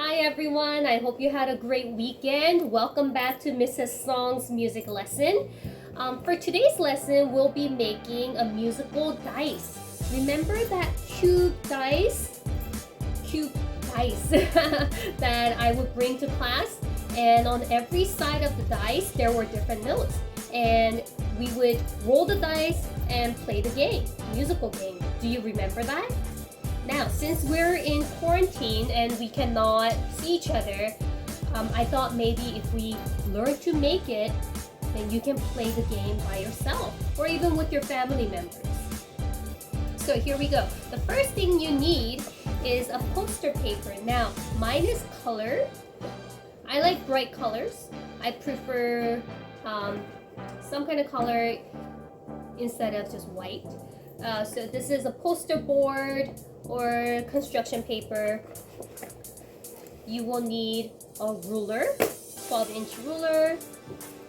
Hi everyone, I hope you had a great weekend. Welcome back to Mrs. Song's music lesson. For today's lesson, we'll be making a musical dice. Remember that cube dice that I would bring to class? And on every side of the dice, there were different notes. And we would roll the dice and play the game, musical game. Do you remember that? Now, since we're in quarantine and we cannot see each other, I thought maybe if we learn to make it, then you can play the game by yourself or even with your family members. So here we go. The first thing you need is a poster paper. Now, mine is colored. I like bright colors. I prefer some kind of color instead of just white. So this is a poster board or construction paper. You will need a ruler, 12-inch ruler.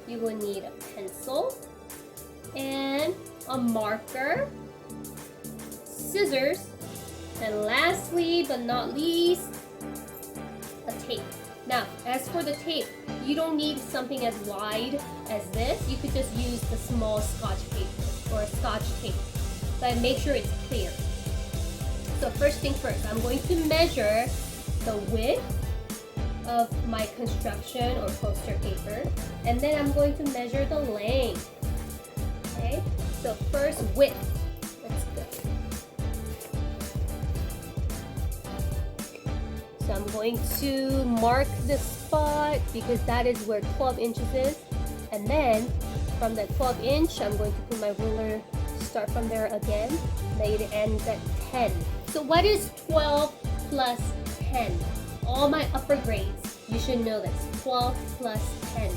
You will need a pencil and a marker, scissors, and lastly but not least, a tape. Now, as for the tape, you don't need something as wide as this. You could just use the small scotch paper or scotch tape, but make sure it's clear. So first thing first, I'm going to measure the width of my construction or poster paper, and then I'm going to measure the length. Okay, so first width. Let's go. So I'm going to mark the spot because that is where 12 inches is, and then from that 12 inch, I'm going to put my ruler, start from there again, it ends at 10. So what is 12 plus 10? All my upper grades, you should know this. 12 plus 10.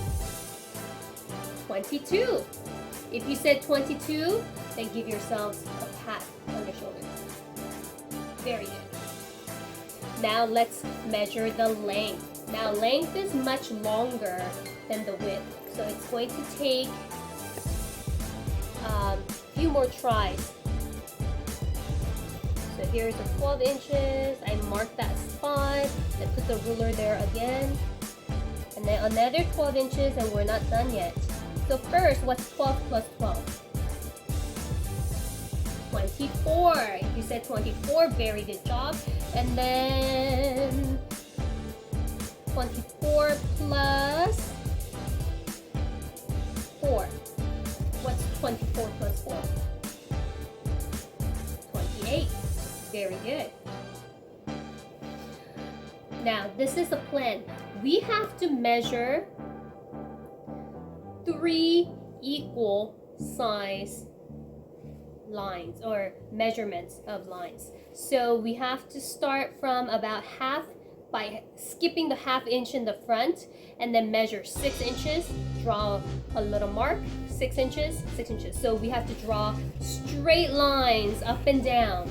22. If you said 22, then give yourselves a pat on the shoulder. Very good. Now let's measure the length. Now length is much longer than the width, so it's going to take a few more tries. So here's the 12 inches. I marked that spot. I put the ruler there again. And then another 12 inches, and we're not done yet. So first, what's 12 plus 12? 24. If you said 24, very good job. And then 24 plus 4. What's 24 plus 4? 28. Very good. Now, this is the plan. We have to measure 3 equal size lines or measurements of lines. So we have to start from about half by skipping the half inch in the front and then measure 6 inches, draw a little mark, 6 inches, 6 inches. So we have to draw straight lines up and down.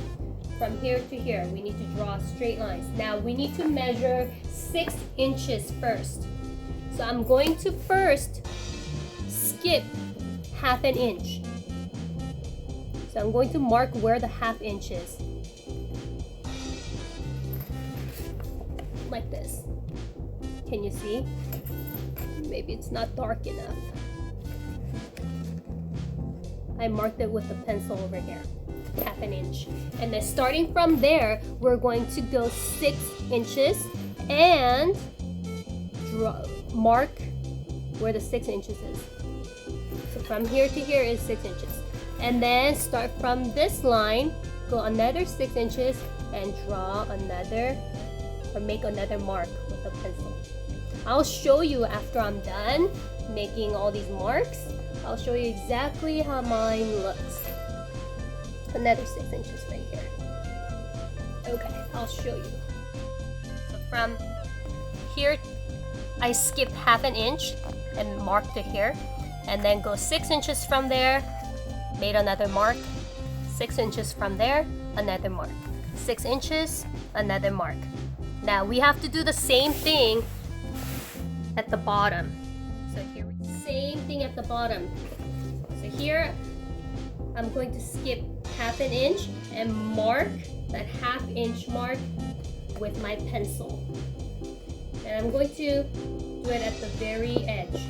From here to here, we need to draw straight lines. Now we need to measure 6 inches first. So I'm going to first skip half an inch. So I'm going to mark where the half inch is. Like this. Can you see? Maybe it's not dark enough. I marked it with a pencil over here. Half an inch. And then starting from there, we're going to go 6 inches and mark where the 6 inches is. So from here to here is 6 inches. And then start from this line, go another 6 inches and draw another or make another mark with a pencil. I'll show you after I'm done making all these marks. I'll show you exactly how mine looks. Another 6 inches right here. Okay, I'll show you. So from here, I skipped half an inch and marked it here, and then go 6 inches from there, made another mark, 6 inches from there, another mark, 6 inches, another mark. Now we have to do the same thing at the bottom. So here, same thing at the bottom. So here, I'm going to skip half an inch and mark that half inch mark with my pencil. And I'm going to do it at the very edge.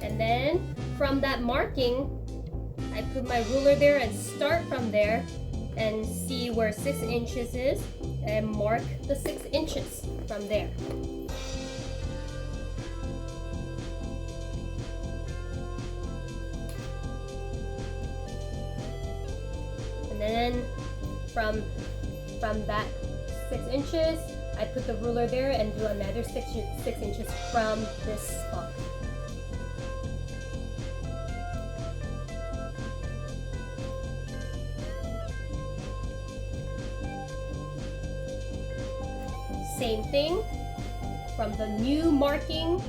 And then from that marking, I put my ruler there and start from there and see where 6 inches is and mark the 6 inches from there. And then from that 6 inches, I put the ruler there and do another 6 inches from this spot. Same thing, from the new marking,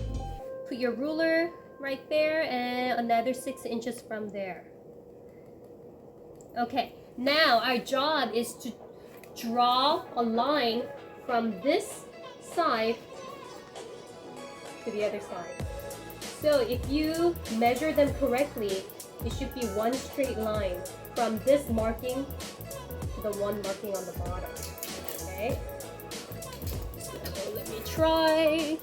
put your ruler right there and another 6 inches from there. Okay, now our job is to draw a line from this side to the other side. So if you measure them correctly, it should be one straight line from this marking to the one marking on the bottom. Okay? So let me try.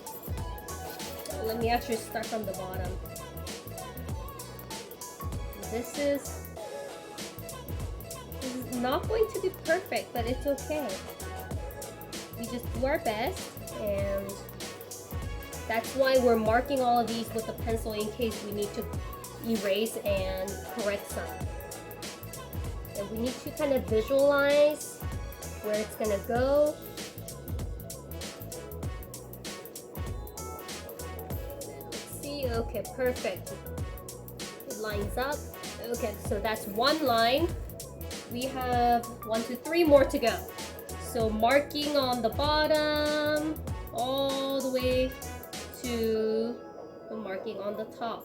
Let me actually start from the bottom. This is not going to be perfect, but it's okay. We just do our best, and that's why we're marking all of these with a pencil in case we need to erase and correct some. And we need to kind of visualize where it's gonna go. Let's see, okay, perfect. It lines up. Okay, so that's one line. We have 1, 2, 3 more to go. So marking on the bottom all the way to the marking on the top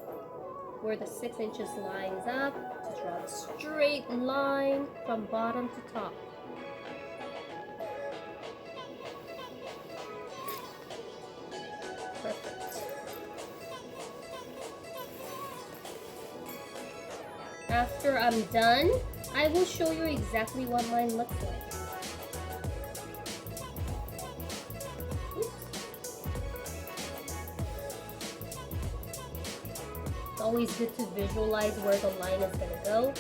where the 6 inches lines up to draw a straight line from bottom to top. Perfect. After I'm done, I will show you exactly what mine looks like. It's always good to visualize where the line is going to go.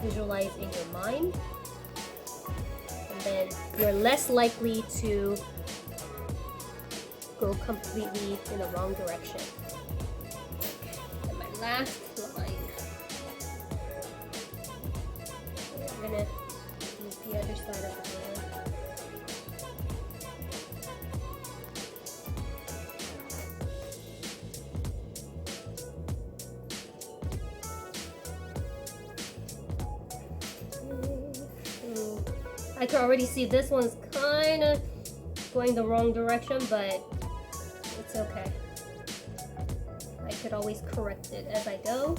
Visualize in your mind. And then you're less likely to go completely in the wrong direction. And my last line. I'm going to use the other side of the ruler. I can already see this one's kind of going the wrong direction, but it's okay. I could always correct it as I go.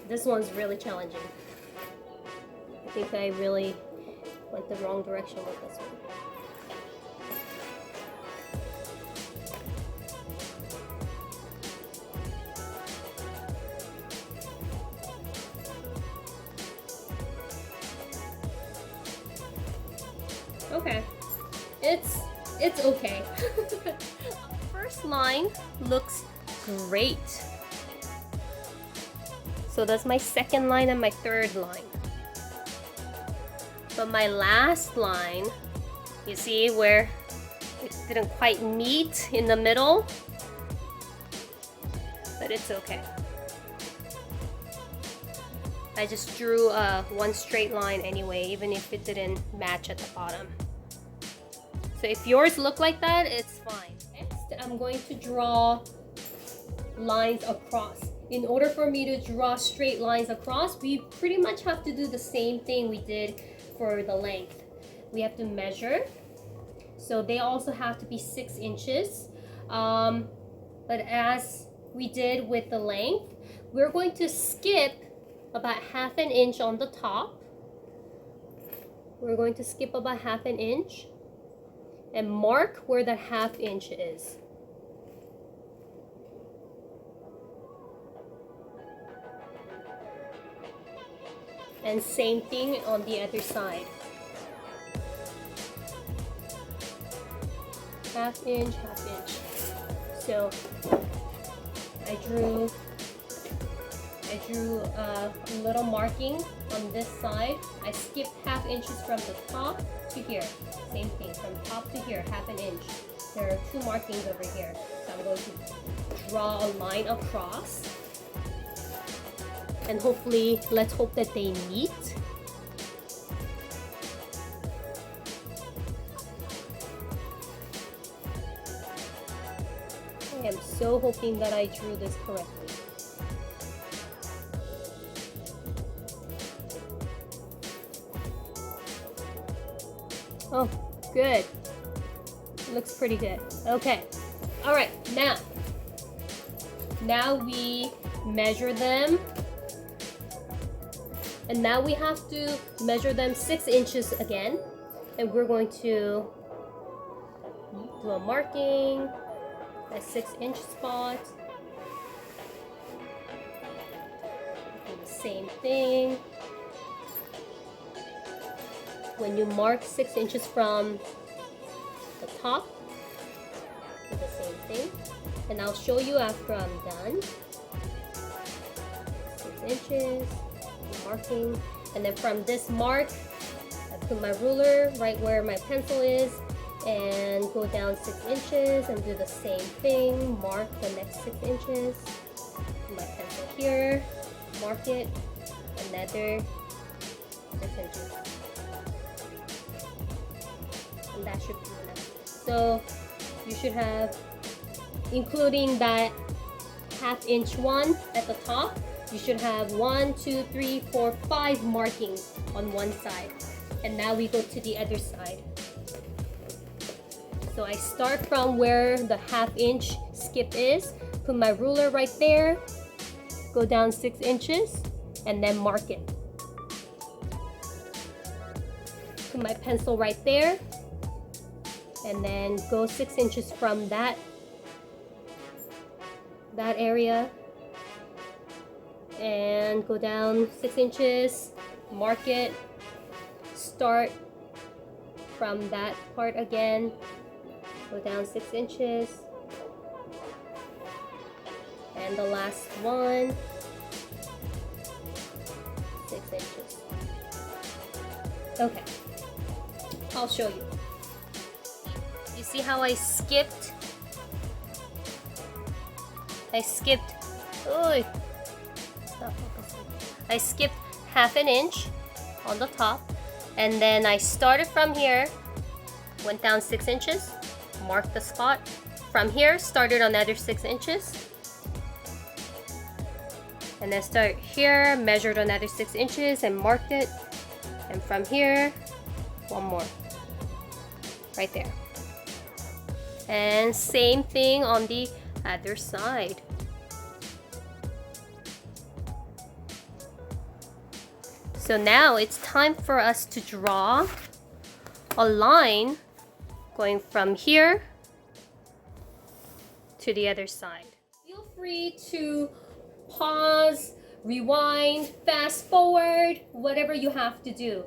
This one's really challenging. I think I really went the wrong direction with this one. Okay, it's okay. First line looks great. So that's my second line and my third line. But my last line, you see where it didn't quite meet in the middle, but it's okay. I just drew one straight line anyway, even if it didn't match at the bottom. So if yours look like that, it's fine. Next, I'm going to draw lines across. In order for me to draw straight lines across, we pretty much have to do the same thing we did for the length. We have to measure. So they also have to be 6 inches. But as we did with the length, we're going to skip about 1/2 inch on the top we're going to skip about 1/2 inch and mark where the 1/2 inch is. And same thing on the other side. 1/2 inch, 1/2 inch. So I drew a little marking on this side. I skipped 1/2 inches from the top to here. Same thing, from top to here, 1/2 inch. There are 2 markings over here. So I'm going to draw a line across. And hopefully, let's hope that they meet. I am so hoping that I drew this correctly. Oh, good. Looks pretty good. Okay. All right, now we measure them. And now we have to measure them 6 inches again. And we're going to do a marking, a 6-inch spot. Do the same thing. When you mark 6 inches from the top, do the same thing. And I'll show you after I'm done. 6 inches. Marking, and then from this mark I put my ruler right where my pencil is and go down 6 inches and do the same thing. Mark the next 6 inches. Put my pencil here, mark it, another 6 inches, and that should be enough. So you should have, including that 1/2 inch one at the top, you should have 1, 2, 3, 4, 5 markings on one side. And now we go to the other side. So I start from where the 1/2 inch skip is, put my ruler right there, go down 6 inches, and then mark it. Put my pencil right there, and then go 6 inches from that area, and go down 6 inches, mark it, start from that part again, go down 6 inches, and the last one, 6 inches. Okay, I'll show you. You see how I skipped? I skipped 1/2 inch on the top, and then I started from here, went down 6 inches, marked the spot. From here, started another 6 inches, and then start here, measured another 6 inches and marked it, and from here, one more, right there. And same thing on the other side. So now it's time for us to draw a line going from here to the other side. Feel free to pause, rewind, fast forward, whatever you have to do.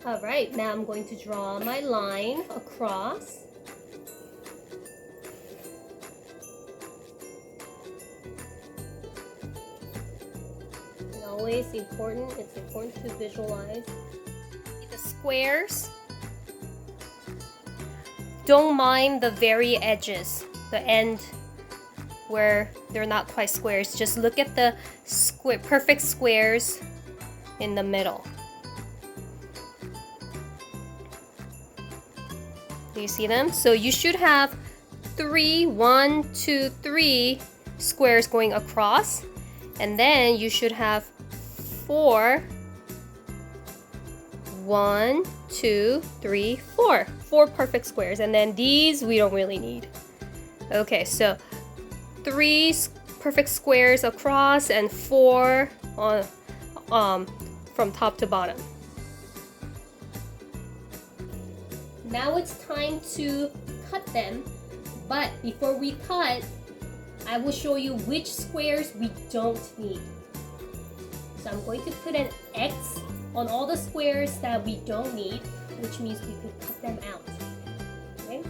All right, now I'm going to draw my line across. Always important, it's important to visualize the squares. Don't mind the very edges, the end where they're not quite squares. Just look at the perfect squares in the middle. Do you see them? So you should have 1, 2, 3 squares going across, and then you should have 4. 1, 2, 3, 4. 4 perfect squares, and then these we don't really need. Okay, so 3 perfect squares across and 4 from top to bottom. Now it's time to cut them, but before we cut, I will show you which squares we don't need. So I'm going to put an X on all the squares that we don't need, which means we could cut them out. Okay?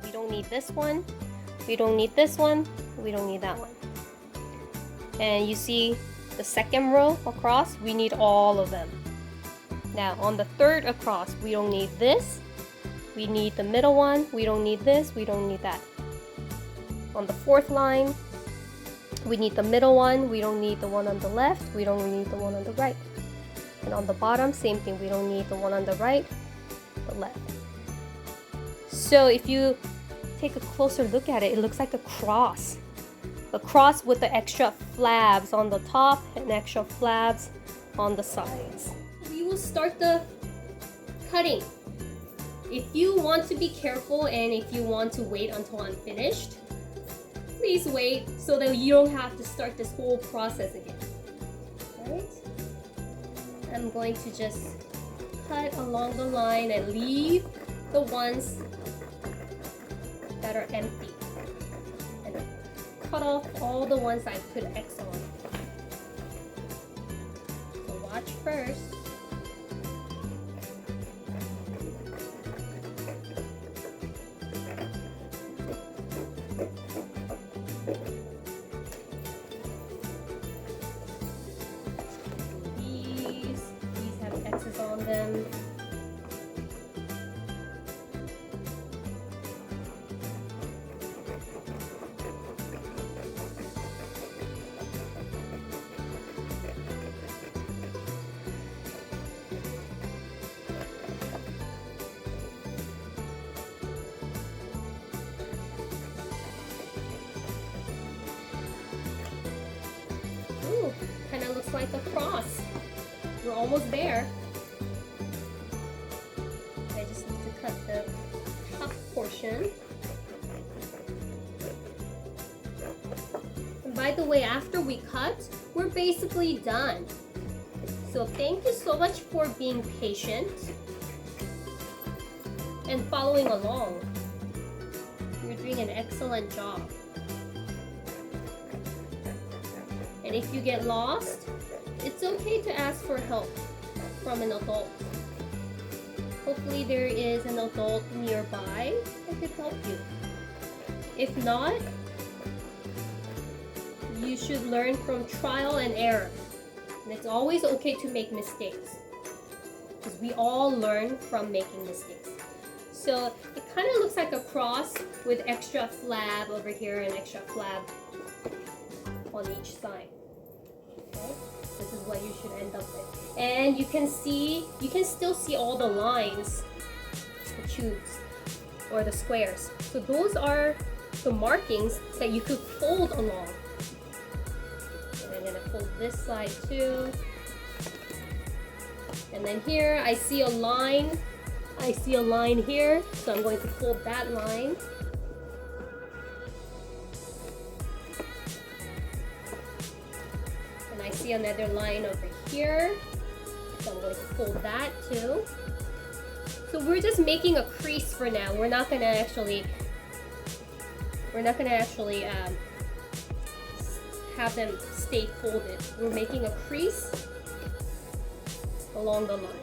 We don't need this one. We don't need this one. We don't need that one. And you see the second row across, we need all of them. Now on the third across, we don't need this. We need the middle one. We don't need this. We don't need that. On the fourth line, we need the middle one. We don't need the one on the left. We don't need the one on the right. And on the bottom, same thing. We don't need the one on the right, the left. So if you take a closer look at it, it looks like a cross. A cross with the extra flabs on the top and extra flabs on the sides. We will start the cutting. If you want to be careful and if you want to wait until I'm finished, please wait so that you don't have to start this whole process again. Alright? I'm going to just cut along the line and leave the ones that are empty. And cut off all the ones I put X on. So watch first. These have X's on them. Ooh, kind of looks like a cross. We're almost there. I just need to cut the top portion. And by the way, after we cut, we're basically done. So thank you so much for being patient and following along. You're doing an excellent job. And if you get lost, it's okay to ask for help from an adult. Hopefully there is an adult nearby that could help you. If not, you should learn from trial and error. And it's always okay to make mistakes, because we all learn from making mistakes. So it kind of looks like a cross with extra flab over here and extra flab on each side. Okay? This is what you should end up with. And you can still see all the lines, the tubes, or the squares. So those are the markings that you could fold along. And I'm gonna fold this side too. And then here, I see a line. I see a line here, so I'm going to fold that line. And I see another line over here, so I'm going to fold that too. So we're just making a crease for now. We're not gonna actually have them stay folded. We're making a crease along the lines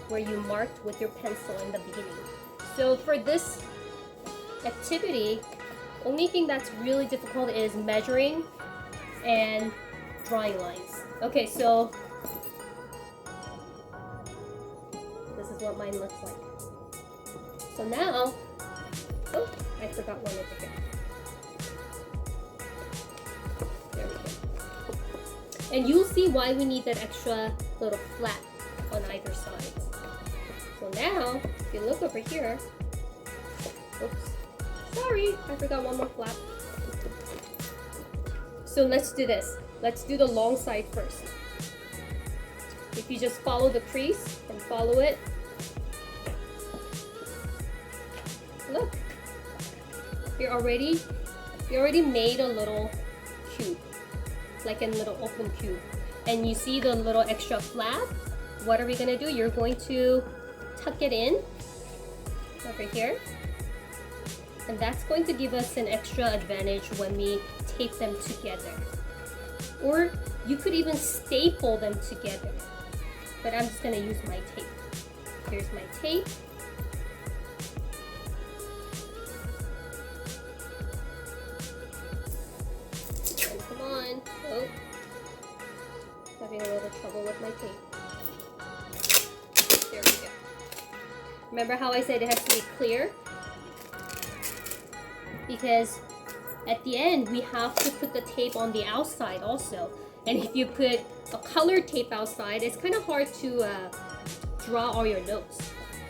where you marked with your pencil in the beginning. So for this activity, only thing that's really difficult is measuring and drawing lines. Okay, so this is what mine looks like. So now, oh, I forgot one over here. There we go. And you'll see why we need that extra little flap on either side. So now, if you look over here, oops, sorry, I forgot one more flap. So let's do this. Let's do the long side first. If you just follow the crease and follow it, look, you already made a little cube, like a little open cube. And you see the little extra flap? What are we gonna do? You're going to tuck it in over here. And that's going to give us an extra advantage when we tape them together. Or you could even staple them together. But I'm just gonna use my tape. Here's my tape. And come on. Oh. Having a little trouble with my tape. There we go. Remember how I said it has to be clear? Because at the end, we have to put the tape on the outside also. And if you put a colored tape outside, it's kind of hard to draw all your notes.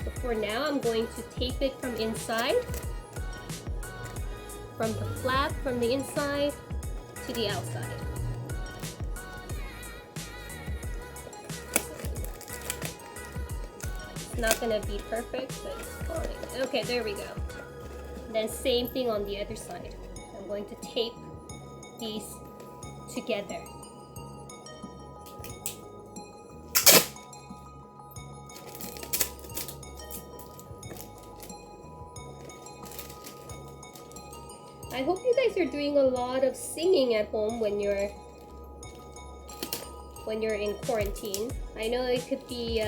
So for now, I'm going to tape it from inside, from the flap, from the inside to the outside. It's not gonna be perfect, but it's fine. Okay, there we go. Then same thing on the other side. I'm going to tape these together. I hope you guys are doing a lot of singing at home when you're in quarantine. I know it could be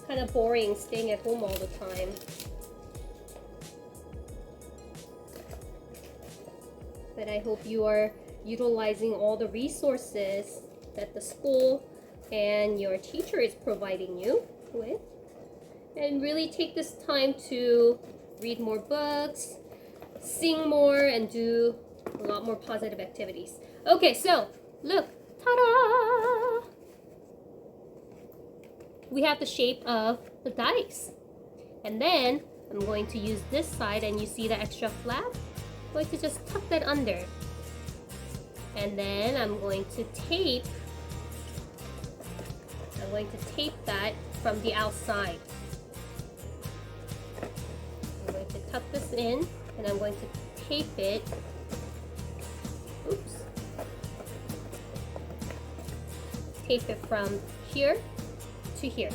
kind of boring staying at home all the time. But I hope you are utilizing all the resources that the school and your teacher is providing you with. And really take this time to read more books, sing more, and do a lot more positive activities. Okay, so look, ta-da! We have the shape of the dice. And then I'm going to use this side, and you see the extra flap? I'm going to just tuck that under. And then I'm going to tape that from the outside. I'm going to tuck this in, and I'm going to tape it. Oops. Tape it from here to here.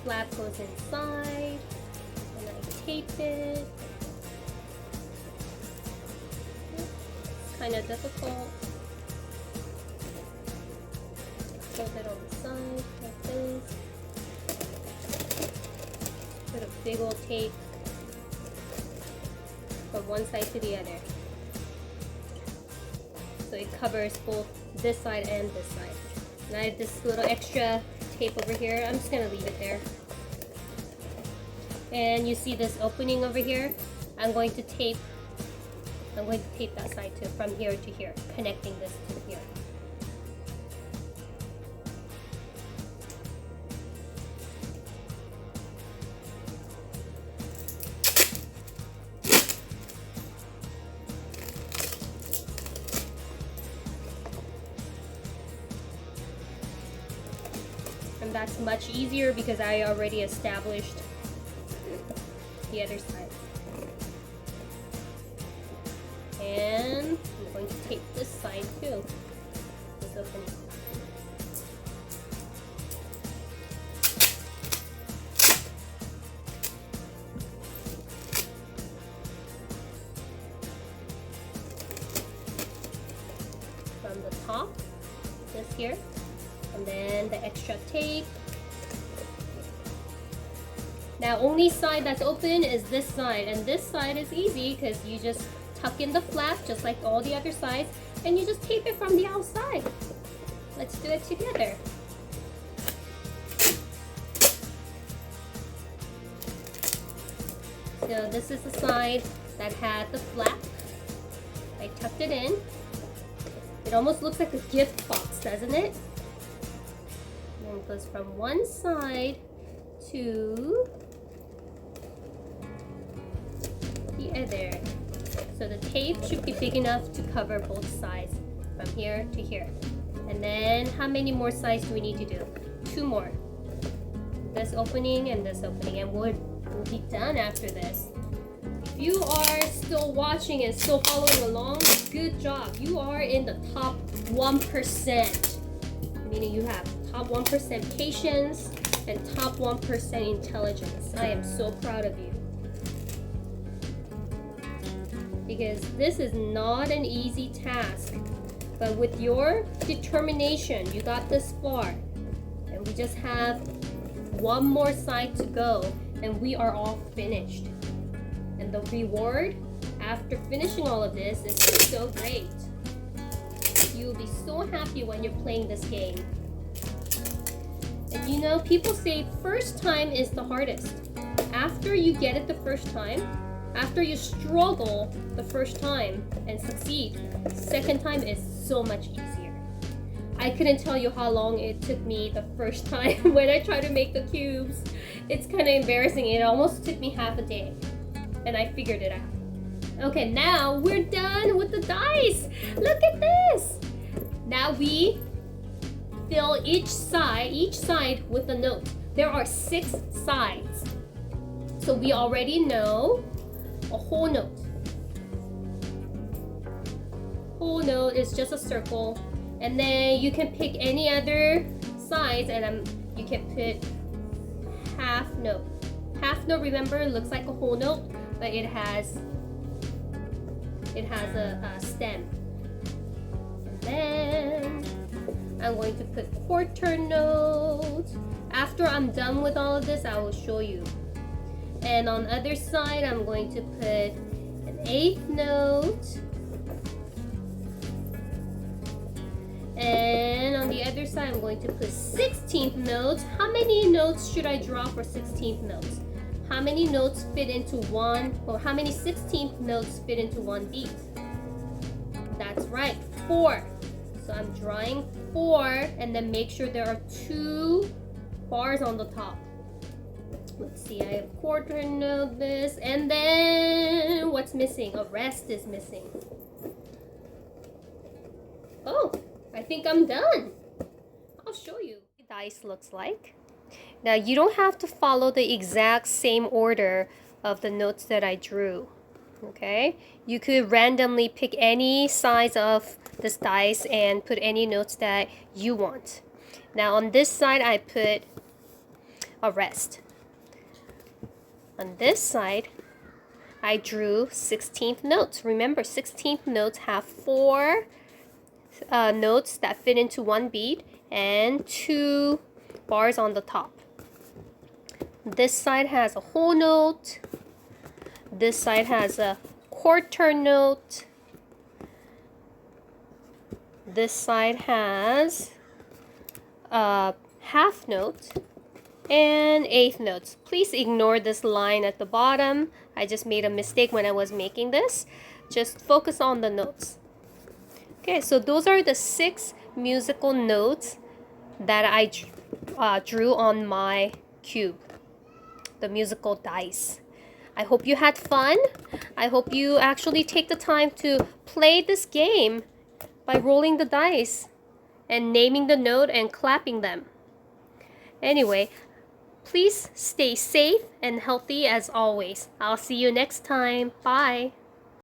Flap goes inside, and I tape it. It's kind of difficult. Hold it on the side like this. Put a big old tape from one side to the other. So it covers both this side and this side. And I have this little extra tape over here. I'm just gonna leave it there. And you see this opening over here? I'm going to tape that side too, from here to here, connecting this to here. And that's much easier because I already established the other side. And I'm going to tape this side too. This opening. From the top, this here, and then the extra tape. Now, only side that's open is this side, and this side is easy because you just tuck in the flap just like all the other sides, and you just tape it from the outside. Let's do it together. So this is the side that had the flap. I tucked it in. It almost looks like a gift box, doesn't it? And it goes from one side to the other. So the tape should be big enough to cover both sides from here to here. And then how many more sides do we need to do? 2 more. This opening and this opening, and we'll be done after this. If you are still watching and still following along, good job. You are in the top 1%, meaning you have top 1% patience and top 1% intelligence. I am so proud of you. Because this is not an easy task, but with your determination, you got this far. And we just have 1 more side to go, and we are all finished. And the reward after finishing all of this is so great. You'll be so happy when you're playing this game. And you know, people say first time is the hardest. After you get it the first time, after you struggle the first time and succeed, second time is so much easier. I couldn't tell you how long it took me the first time when I tried to make the cubes. It's kind of embarrassing. It almost took me half a day, and I figured it out. Okay, now we're done with the dice. Look at this. Now we fill each side with a note. There are 6 sides. So we already know a whole note. Whole note is just a circle, and then you can pick any other sides, and you can put half note. Half note, remember, looks like a whole note, but it has a stem. And then I'm going to put quarter note. After I'm done with all of this, I will show you. And on the other side, I'm going to put an 8th note. And on the other side, I'm going to put 16th notes. How many notes should I draw for 16th notes? How many notes fit into one, or how many 16th notes fit into one beat? That's right, 4. So I'm drawing 4, and then make sure there are 2 bars on the top. Let's see, I have quarter note this, and then what's missing? A rest is missing. Oh, I think I'm done. I'll show you what the dice looks like. Now you don't have to follow the exact same order of the notes that I drew. Okay? You could randomly pick any size of this dice and put any notes that you want. Now on this side I put a rest. On this side, I drew 16th notes. Remember, 16th notes have 4 notes that fit into one beat and 2 bars on the top. This side has a whole note. This side has a quarter note. This side has a half note and 8th notes. Please ignore this line at the bottom. I just made a mistake when I was making this. Just focus on the notes. Okay, so those are the 6 musical notes that I drew on my cube, the musical dice. I hope you had fun. I hope you actually take the time to play this game by rolling the dice and naming the note and clapping them. Anyway, please stay safe and healthy as always. I'll see you next time. Bye.